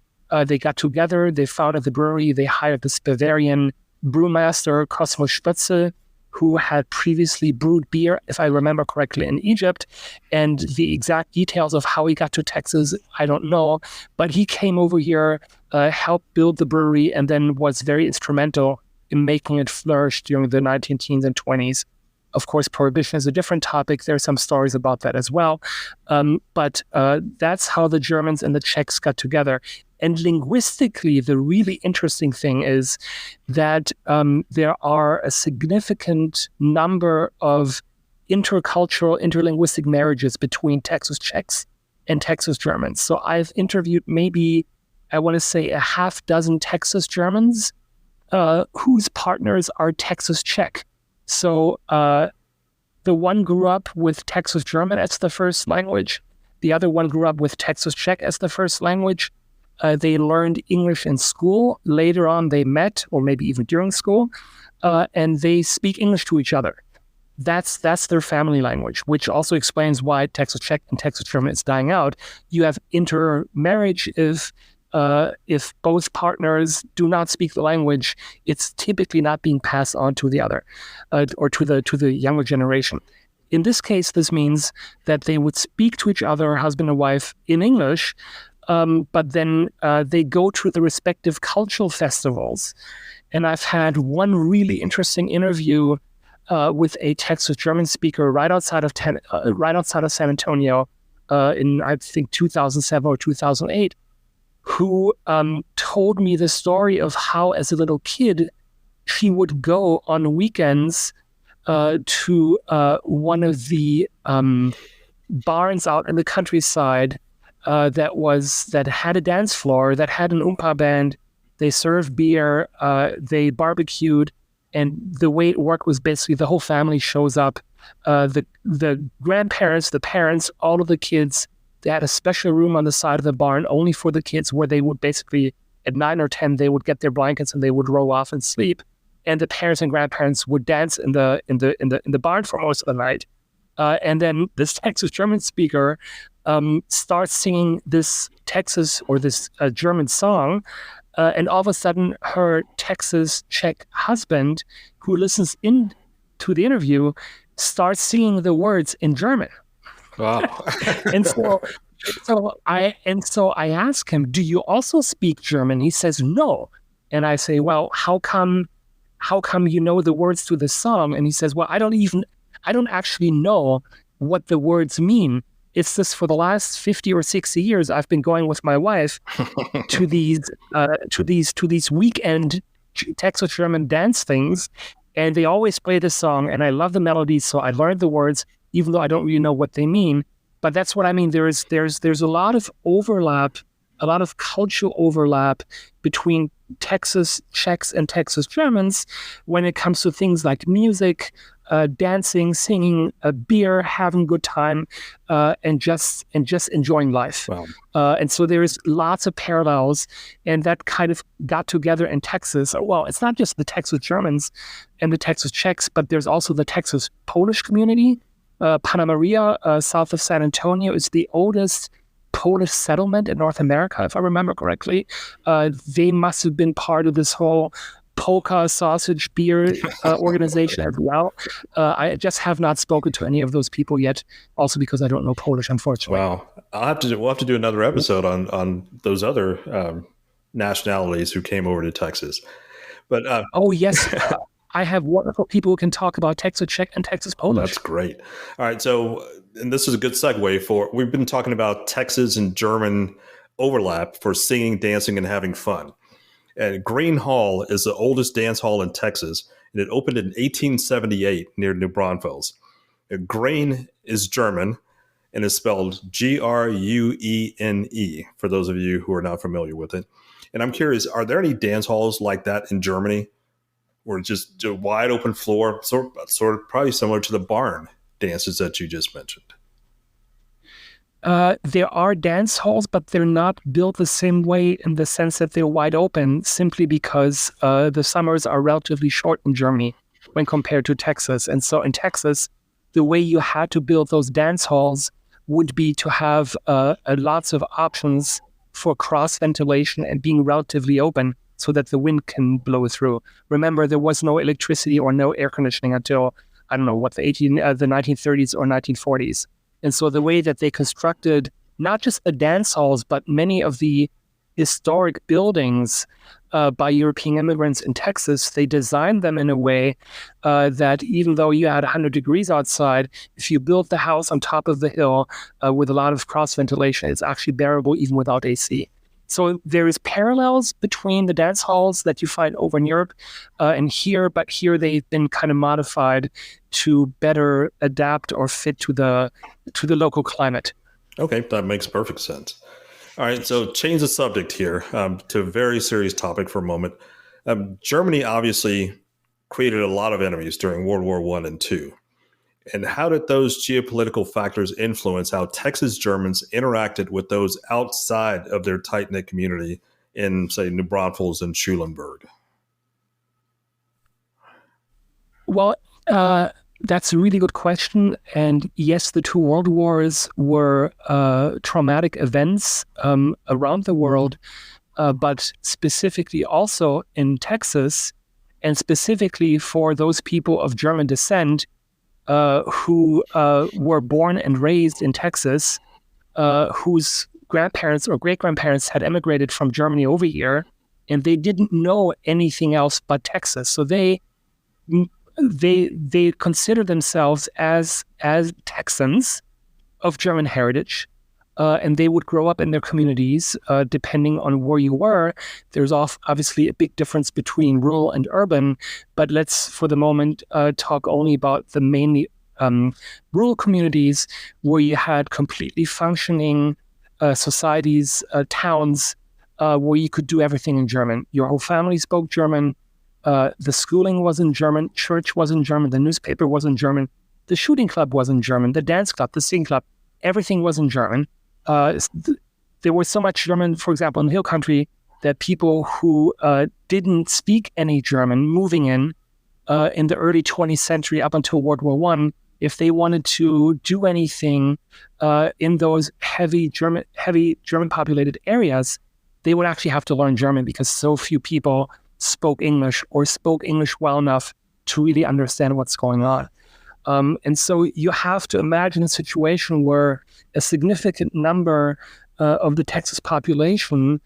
They got together, they founded the brewery, they hired this Bavarian brewmaster, Cosmo Spötzel, who had previously brewed beer, if I remember correctly, in Egypt. And the exact details of how he got to Texas, I don't know. But he came over here, helped build the brewery, and then was very instrumental in making it flourish during the 1910s and 20s. Of course, prohibition is a different topic. There are some stories about that as well. But that's how the Germans and the Czechs got together. And linguistically, the really interesting thing is that there are a significant number of intercultural, interlinguistic marriages between Texas Czechs and Texas Germans. So I've interviewed maybe, I want to say, a half dozen Texas Germans whose partners are Texas Czech. So the one grew up with Texas German as the first language. The other one grew up with Texas Czech as the first language. They learned English in school. Later on, they met, or maybe even during school, and they speak English to each other. That's their family language, which also explains why Texas Czech and Texas German is dying out. You have intermarriage if both partners do not speak the language, it's typically not being passed on to the other, or to the younger generation. In this case, this means that they would speak to each other, husband and wife, in English, but then they go to the respective cultural festivals. And I've had one really interesting interview with a Texas German speaker right outside of San Antonio in, I think, 2007 or 2008, who told me the story of how, as a little kid, she would go on weekends to one of the barns out in the countryside that had a dance floor, that had an oompa band. They served beer, they barbecued, and the way it worked was basically the whole family shows up. The grandparents, the parents, all of the kids. They had a special room on the side of the barn only for the kids, where they would basically, at 9 or 10, they would get their blankets and they would roll off and sleep. And the parents and grandparents would dance in the barn for most of the night. And then this Texas German speaker starts singing this Texas or this German song, and all of a sudden, her Texas Czech husband, who listens in to the interview, starts singing the words in German. Wow. and so I ask him, do you also speak German? He says, no. And I say, well, how come you know the words to the song? And he says, well, I don't actually know what the words mean. It's just for the last 50 or 60 years, I've been going with my wife to these weekend Texas German dance things. And they always play this song, and I love the melodies. So I learned the words, even though I don't really know what they mean. But that's what I mean. There's a lot of overlap a lot of cultural overlap between Texas Czechs and Texas Germans when it comes to things like music, dancing, singing, beer, having a good time, and just enjoying life. Wow. And so there is lots of parallels, and that kind of got together in Texas. Well, it's not just the Texas Germans and the Texas Czechs, but there's also the Texas Polish community. Panna Maria, south of San Antonio, is the oldest Polish settlement in North America, if I remember correctly. They must have been part of this whole polka sausage beer organization as well. I just have not spoken to any of those people yet, also because I don't know Polish, unfortunately. Wow. We'll have to do another episode on those other nationalities who came over to Texas. But oh, yes. I have wonderful people who can talk about Texas Czech and Texas Polish. That's great. All right. So, and this is a good segue we've been talking about Texas and German overlap for singing, dancing, and having fun. And Green Hall is the oldest dance hall in Texas, and it opened in 1878 near New Braunfels. Grain is German and is spelled Gruene, for those of you who are not familiar with it. And I'm curious, are there any dance halls like that in Germany? Or just a wide open floor, sort of probably similar to the barn dances that you just mentioned? There are dance halls, but they're not built the same way in the sense that they're wide open, simply because the summers are relatively short in Germany when compared to Texas. And so in Texas, the way you had to build those dance halls would be to have lots of options for cross ventilation and being relatively open, so that the wind can blow through. Remember, there was no electricity or no air conditioning until, I don't know, the 1930s or 1940s. And so the way that they constructed not just the dance halls, but many of the historic buildings by European immigrants in Texas, they designed them in a way that even though you had 100 degrees outside, if you built the house on top of the hill with a lot of cross ventilation, it's actually bearable even without AC. So there is parallels between the dance halls that you find over in Europe and here, but here they've been kind of modified to better adapt or fit to the local climate. Okay, that makes perfect sense. All right, so change the subject here to a very serious topic for a moment. Germany obviously created a lot of enemies during World War I and II. And how did those geopolitical factors influence how Texas Germans interacted with those outside of their tight-knit community in, say, New Braunfels and Schulenburg? Well, that's a really good question. And yes, the two world wars were traumatic events around the world, but specifically also in Texas, and specifically for those people of German descent who were born and raised in Texas, whose grandparents or great-grandparents had emigrated from Germany over here, and they didn't know anything else but Texas. So they consider themselves as Texans of German heritage, and they would grow up in their communities depending on where you were. There's obviously a big difference between rural and urban, but let's for the moment talk only about the mainly rural communities where you had completely functioning societies, towns, where you could do everything in German. Your whole family spoke German. The schooling was in German. Church was in German. The newspaper was in German. The shooting club was in German. The dance club, the singing club, everything was in German. There was so much German, for example, in the Hill Country, that people who didn't speak any German moving in the early 20th century up until World War I, if they wanted to do anything in those heavy German populated areas, they would actually have to learn German because so few people spoke English or spoke English well enough to really understand what's going on. And so you have to imagine a situation where a significant number of the Texas population,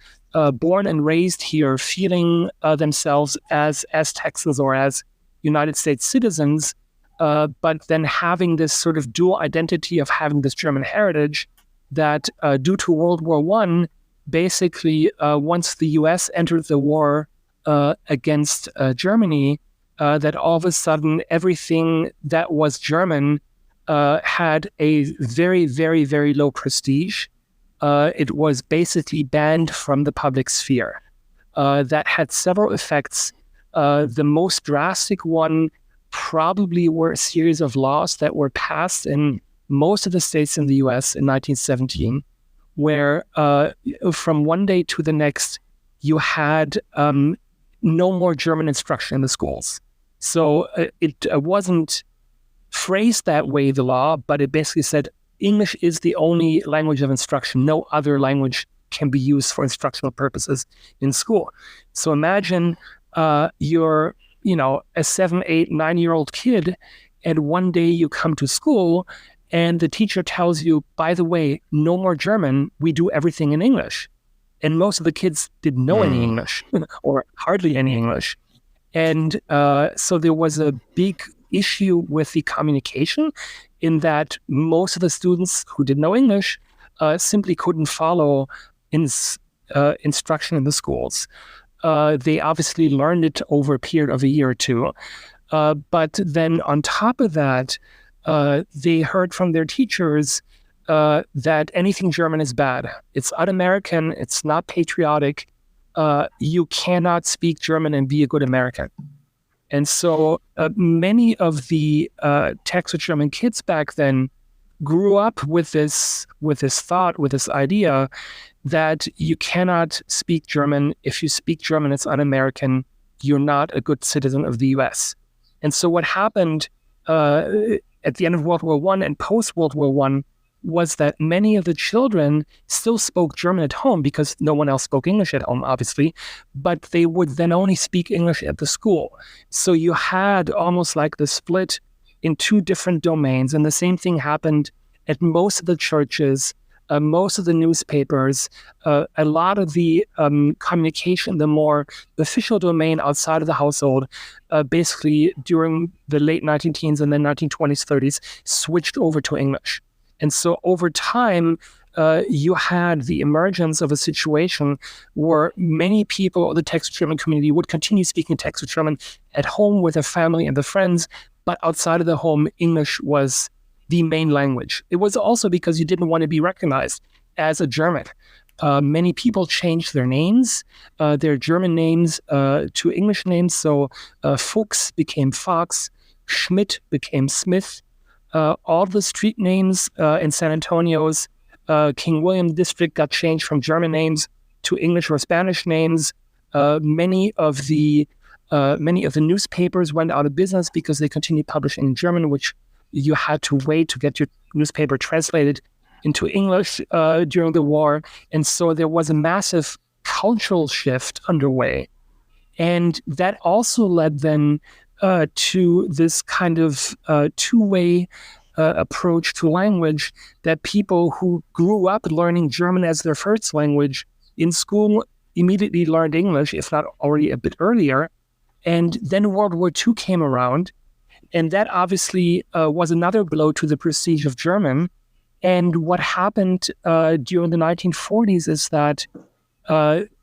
born and raised here, feeling themselves as Texans or as United States citizens, but then having this sort of dual identity of having this German heritage that due to World War I, basically once the U.S. entered the war against Germany, that all of a sudden everything that was German had a very, very, very low prestige. it was basically banned from the public sphere. That had several effects. The most drastic one probably were a series of laws that were passed in most of the states in the US in 1917, where from one day to the next, you had no more German instruction in the schools. So it wasn't phrased that way, the law, but it basically said English is the only language of instruction. No other language can be used for instructional purposes in school. So imagine you're, a 7, 8, 9-year-old kid, and one day you come to school and the teacher tells you, by the way, no more German, we do everything in English. And most of the kids didn't know any English or hardly any English. And so there was a big issue with the communication in that most of the students who didn't know English simply couldn't follow instruction in the schools. They obviously learned it over a period of a year or two. But then on top of that, they heard from their teachers that anything German is bad. It's un-American. It's not patriotic. You cannot speak German and be a good American. And so many of the Texas German kids back then grew up with this thought, with this idea that you cannot speak German. If you speak German, it's un-American. You're not a good citizen of the U.S. And so what happened at the end of World War I and post-World War I was that many of the children still spoke German at home because no one else spoke English at home, obviously, but they would then only speak English at the school. So you had almost like the split in two different domains, and the same thing happened at most of the churches, most of the newspapers, a lot of the communication, the more official domain outside of the household, basically during the late 19-teens and then 1920s, 30s, switched over to English. And so over time, you had the emergence of a situation where many people of the Texas German community would continue speaking Texas German at home with their family and their friends, but outside of the home, English was the main language. It was also because you didn't want to be recognized as a German. Many people changed their names, their German names to English names. So Fuchs became Fox, Schmidt became Smith. All the street names in San Antonio's King William district got changed from German names to English or Spanish names. Many of the newspapers went out of business because they continued publishing in German, which you had to wait to get your newspaper translated into English during the war. And so there was a massive cultural shift underway. And that also led then to this kind of two-way approach to language, that people who grew up learning German as their first language in school immediately learned English, if not already a bit earlier. And then World War II came around, and that obviously was another blow to the prestige of German. And what happened during the 1940s is that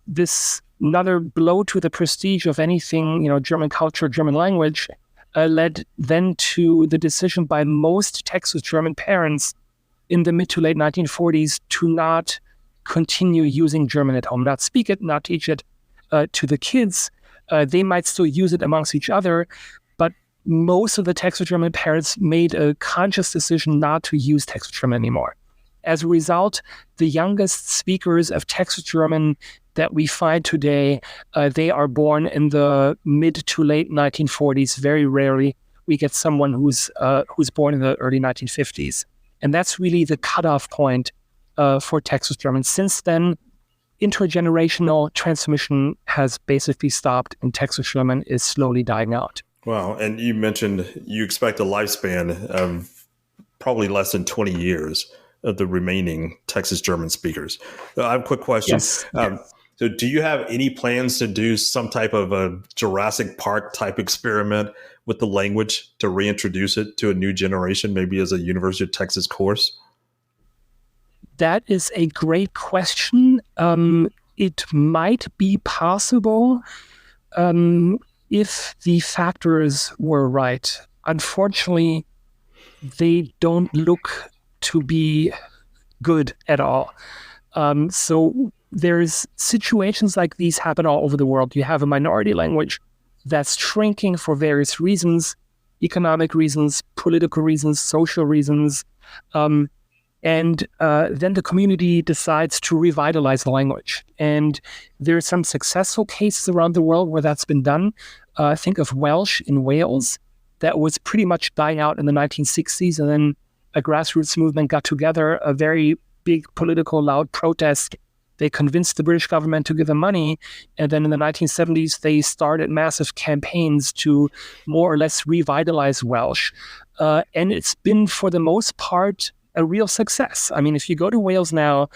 this another blow to the prestige of anything, German culture, German language, led then to the decision by most Texas German parents in the mid to late 1940s to not continue using German at home, not speak it, not teach it to the kids. They might still use it amongst each other, but most of the Texas German parents made a conscious decision not to use Texas German anymore. As a result, the youngest speakers of Texas German that we find today, they are born in the mid to late 1940s. Very rarely we get someone who's born in the early 1950s. And that's really the cutoff point for Texas German. Since then, intergenerational transmission has basically stopped, and Texas German is slowly dying out. Wow. And you mentioned you expect a lifespan of probably less than 20 years of the remaining Texas German speakers. So I have a quick question. Yes. So do you have any plans to do some type of a Jurassic Park type experiment with the language to reintroduce it to a new generation, maybe as a University of Texas course? That is a great question. It might be possible if the factors were right. Unfortunately, they don't look to be good at all. So there's situations like these happen all over the world. You have a minority language that's shrinking for various reasons, economic reasons, political reasons, social reasons. And then the community decides to revitalize the language. And there are some successful cases around the world where that's been done. Think of Welsh in Wales. That was pretty much dying out in the 1960s. And then a grassroots movement got together, a very big political loud protest. They convinced the British government to give them money. And then in the 1970s, they started massive campaigns to more or less revitalize Welsh. And it's been, for the most part, a real success. I mean, if you go to Wales now,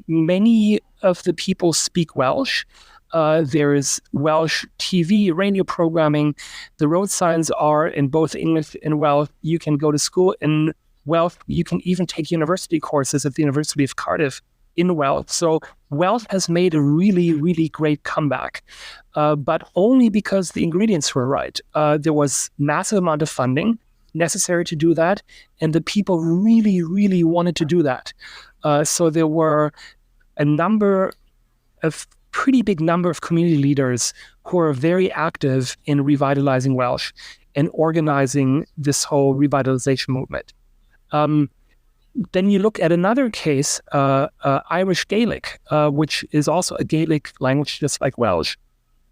many of the people speak Welsh. There is Welsh TV, radio programming. The road signs are in both English and Welsh. You can go to school in Welsh. You can even take university courses at the University of Cardiff in Welsh. So Welsh has made a really, really great comeback, but only because the ingredients were right. There was massive amount of funding necessary to do that, and the people really, really wanted to do that. So there were pretty big number of community leaders who are very active in revitalizing Welsh and organizing this whole revitalization movement. Then you look at another case, Irish Gaelic, which is also a Gaelic language just like Welsh.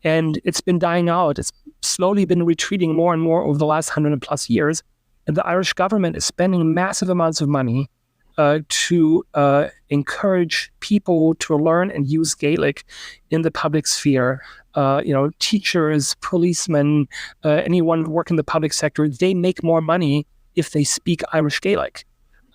And it's been dying out. It's slowly been retreating more and more over the last 100 plus years. And the Irish government is spending massive amounts of money to encourage people to learn and use Gaelic in the public sphere. Teachers, policemen, anyone working in the public sector, they make more money if they speak Irish Gaelic.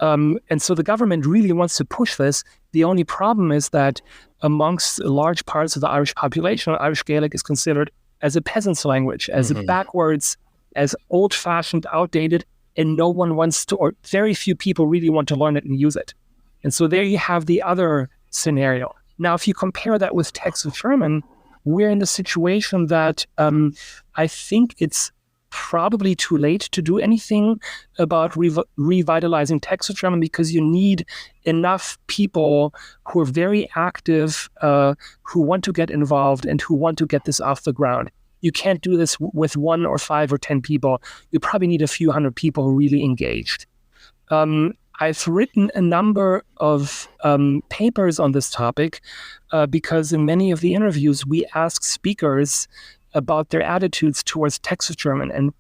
And so the government really wants to push this. The only problem is that amongst large parts of the Irish population, Irish Gaelic is considered as a peasant's language, as a backwards, as old-fashioned, outdated, and no one wants to, or very few people really want to learn it and use it. And so there you have the other scenario. Now, if you compare that with Texas German, we're in the situation that I think it's probably too late to do anything about revitalizing Texas German, because you need enough people who are very active, who want to get involved and who want to get this off the ground. You can't do this with 1 or 5 or 10 people. You probably need a few hundred people really engaged. I've written a number of papers on this topic because in many of the interviews, we ask speakers about their attitudes towards Texas German and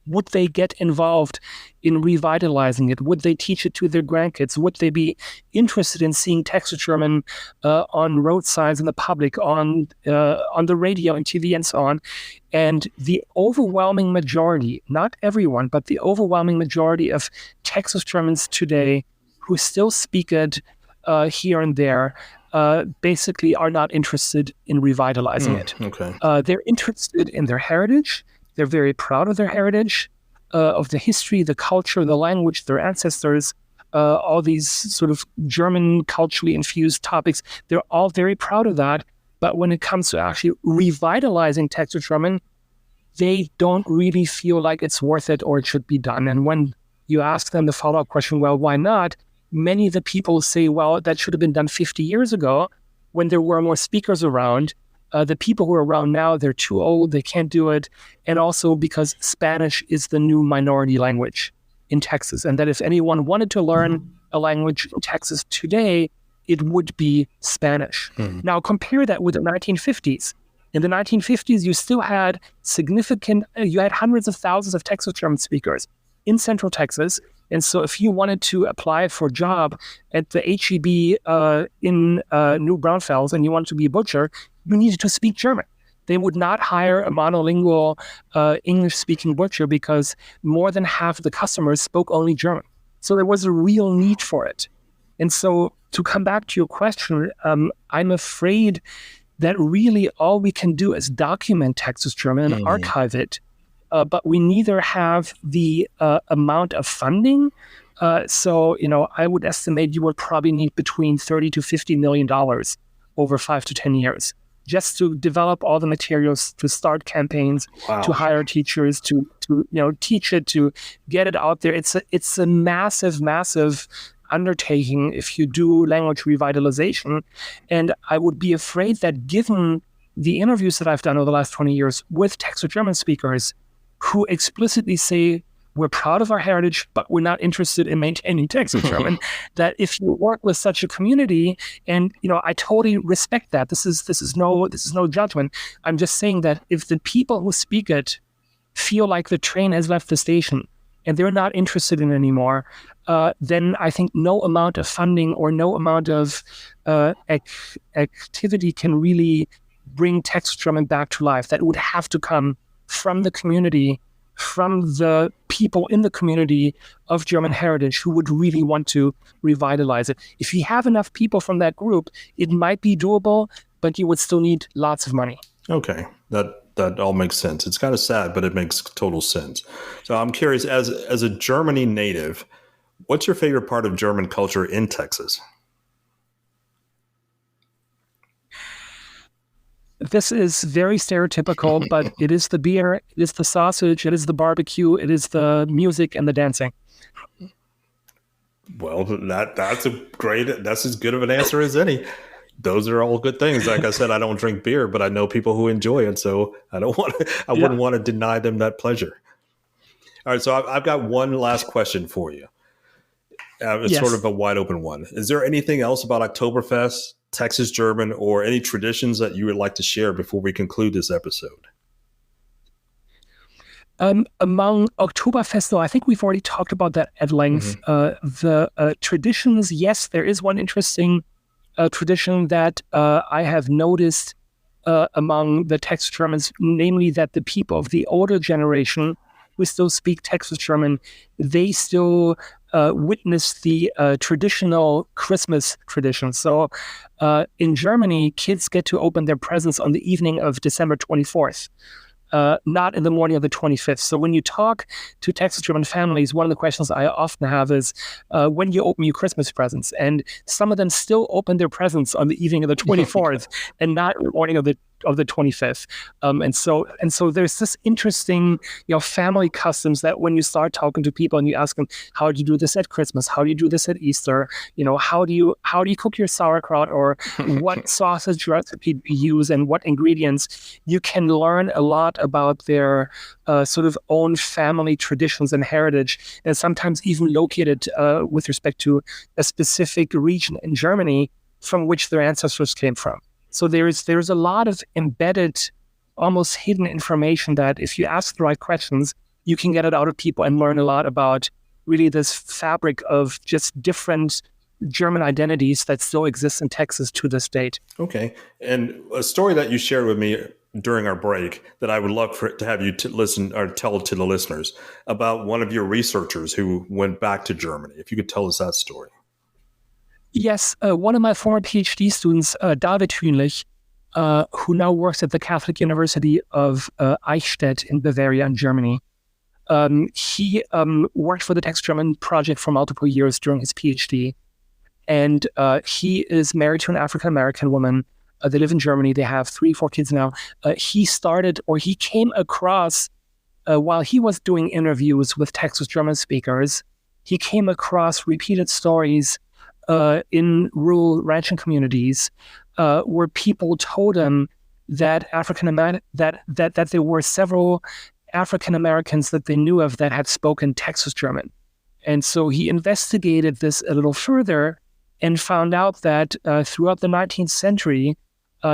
would they get involved in revitalizing it? Would they teach it to their grandkids? Would they be interested in seeing Texas German on road signs in the public, on the radio and TV and so on? And the overwhelming majority, not everyone, but the overwhelming majority of Texas Germans today who still speak it here and there basically are not interested in revitalizing it. Okay. They're interested in their heritage. They're very proud of their heritage, of the history, the culture, the language, their ancestors, all these sort of German culturally infused topics. They're all very proud of that. But when it comes to actually revitalizing Texas German, they don't really feel like it's worth it or it should be done. And when you ask them the follow-up question, well, why not? Many of the people say, well, that should have been done 50 years ago when there were more speakers around. The people who are around now, they're too old, they can't do it. And also because Spanish is the new minority language in Texas. And that if anyone wanted to learn a language in Texas today, it would be Spanish. Now compare that with the 1950s. In the 1950s, you still had you had hundreds of thousands of Texas German speakers in Central Texas. And so if you wanted to apply for a job at the HEB in New Braunfels and you wanted to be a butcher, you needed to speak German. They would not hire a monolingual English-speaking butcher because more than half of the customers spoke only German. So there was a real need for it. And so to come back to your question, I'm afraid that really all we can do is document Texas German and archive it. But we neither have the amount of funding. So, I would estimate you would probably need between $30 to $50 million over 5 to 10 years just to develop all the materials, to start campaigns, to hire teachers, to teach it, to get it out there. It's a massive, massive undertaking if you do language revitalization. And I would be afraid that given the interviews that I've done over the last 20 years with Texas German speakers who explicitly say, we're proud of our heritage, but we're not interested in maintaining Texas German, that if you work with such a community, and I totally respect that. This is no judgment. I'm just saying that if the people who speak it feel like the train has left the station and they're not interested in it anymore, then I think no amount of funding or no amount of activity can really bring Texas German back to life. That would have to come from the community, from the people in the community of German heritage who would really want to revitalize it. If you have enough people from that group, it might be doable, but you would still need lots of money. Okay, that all makes sense. It's kind of sad, but it makes total sense. So I'm curious, as a Germany native, what's your favorite part of German culture in Texas? This is very stereotypical, but it is the beer, it is the sausage, it is the barbecue, it is the music and the dancing. Well, that's as good of an answer as any. Those are all good things. Like I said, I don't drink beer, but I know people who enjoy it, so I wouldn't want to deny them that pleasure. All right, so I've got one last question for you. It's Yes. sort of a wide open one. Is there anything else about Oktoberfest, Texas German, or any traditions that you would like to share before we conclude this episode? Among Oktoberfest, though, I think we've already talked about that at length. The traditions, yes, there is one interesting tradition that I have noticed among the Texas Germans, namely that the people of the older generation who still speak Texas German, they still witness the traditional Christmas tradition. So in Germany, kids get to open their presents on the evening of December 24th. Not in the morning of the 25th. So when you talk to Texas German families, one of the questions I often have is, when do you open your Christmas presents? And some of them still open their presents on the evening of the 24th and not in the morning of the 25th. And so there's this interesting, family customs that when you start talking to people and you ask them, how do you do this at Christmas? How do you do this at Easter? How do you cook your sauerkraut, or what sausage recipe do you use and what ingredients? You can learn a lot about their sort of own family traditions and heritage, and sometimes even located with respect to a specific region in Germany from which their ancestors came from. So there's a lot of embedded, almost hidden information that if you ask the right questions, you can get it out of people and learn a lot about really this fabric of just different German identities that still exist in Texas to this date. Okay. And a story that you shared with me during our break that I would love to have you listen or tell to the listeners about one of your researchers who went back to Germany. If you could tell us that story. Yes, one of my former PhD students, David Hühnlich, who now works at the Catholic University of Eichstätt in Bavaria in Germany. He worked for the Texas German project for multiple years during his PhD. And he is married to an African-American woman. They live in Germany. They have 3-4 kids now. He came across, while he was doing interviews with Texas German speakers, he came across repeated stories in rural ranching communities where people told him that that there were several African Americans that they knew of that had spoken Texas German. And so he investigated this a little further and found out that throughout the 19th century,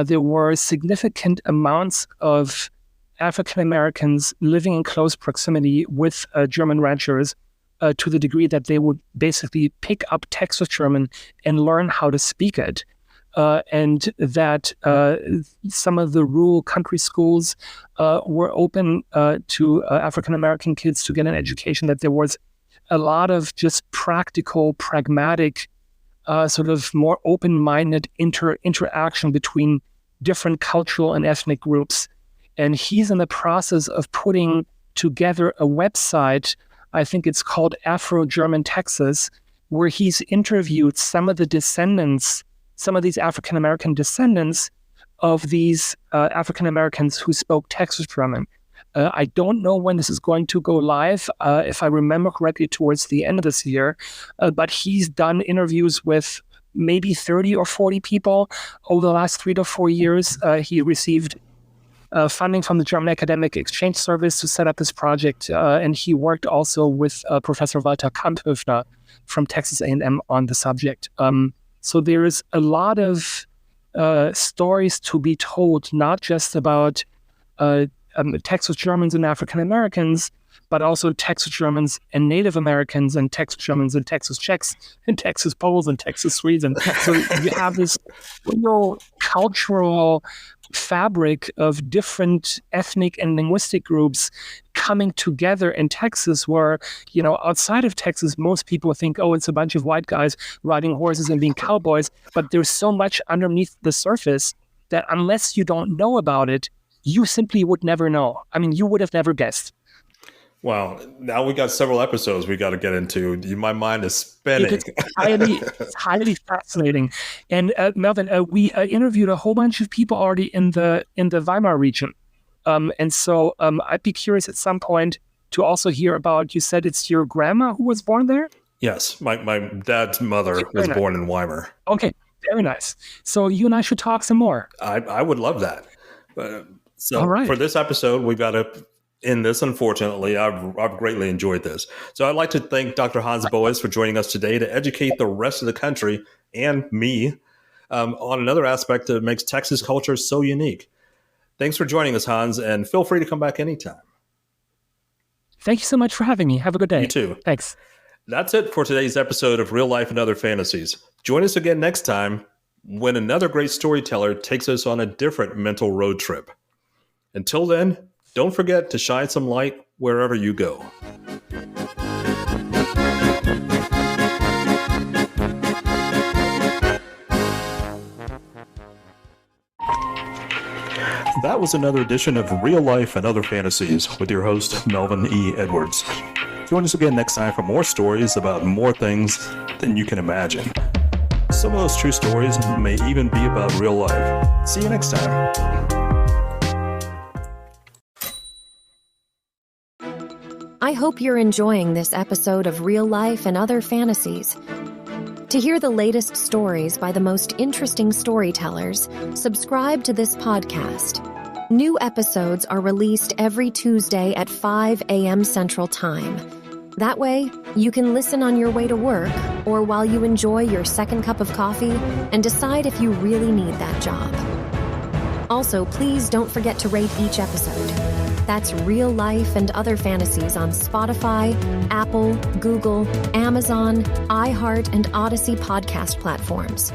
there were significant amounts of African Americans living in close proximity with German ranchers, to the degree that they would basically pick up Texas German and learn how to speak it. And that some of the rural country schools were open to African-American kids to get an education, that there was a lot of just practical, pragmatic, sort of more open-minded interaction between different cultural and ethnic groups. And he's in the process of putting together a website, I think it's called Afro-German Texas, where he's interviewed some of these African-American descendants of these African-Americans who spoke Texas German. I don't know when this is going to go live, if I remember correctly, towards the end of this year. But he's done interviews with maybe 30 or 40 people over the last 3 to 4 years. He received funding from the German Academic Exchange Service to set up this project. And he worked also with Professor Walter Kamphöfner from Texas A&M on the subject. So there is a lot of stories to be told, not just about Texas Germans and African Americans, but also Texas Germans and Native Americans and Texas Germans and Texas Czechs and Texas Poles and Texas Swedes. And so you have this real cultural fabric of different ethnic and linguistic groups coming together in Texas, where, outside of Texas, most people think, oh, it's a bunch of white guys riding horses and being cowboys. But there's so much underneath the surface that unless you don't know about it, you simply would never know. I mean, you would have never guessed. Wow. Now we got several episodes we got to get into. My mind is spinning. It's highly fascinating. And Melvin, we interviewed a whole bunch of people already in the Weimar region. And so I'd be curious at some point to also hear about, you said it's your grandma who was born there? Yes. My dad's mother was born in Weimar. Okay. Very nice. So you and I should talk some more. I would love that. So all right. For this episode, we've got to end this, unfortunately. I've greatly enjoyed this. So I'd like to thank Dr. Hans Boas for joining us today to educate the rest of the country and me on another aspect that makes Texas culture so unique. Thanks for joining us, Hans, and feel free to come back anytime. Thank you so much for having me. Have a good day. You too. Thanks. That's it for today's episode of Real Life and Other Fantasies. Join us again next time when another great storyteller takes us on a different mental road trip. Until then, don't forget to shine some light wherever you go. That was another edition of Real Life and Other Fantasies with your host, Melvin E. Edwards. Join us again next time for more stories about more things than you can imagine. Some of those true stories may even be about real life. See you next time. I hope you're enjoying this episode of Real Life and Other Fantasies. To hear the latest stories by the most interesting storytellers, subscribe to this podcast. New episodes are released every Tuesday at 5 a.m. Central Time. That way, you can listen on your way to work or while you enjoy your second cup of coffee and decide if you really need that job. Also, please don't forget to rate each episode. That's Real Life and Other Fantasies on Spotify, Apple, Google, Amazon, iHeart, and Odyssey podcast platforms.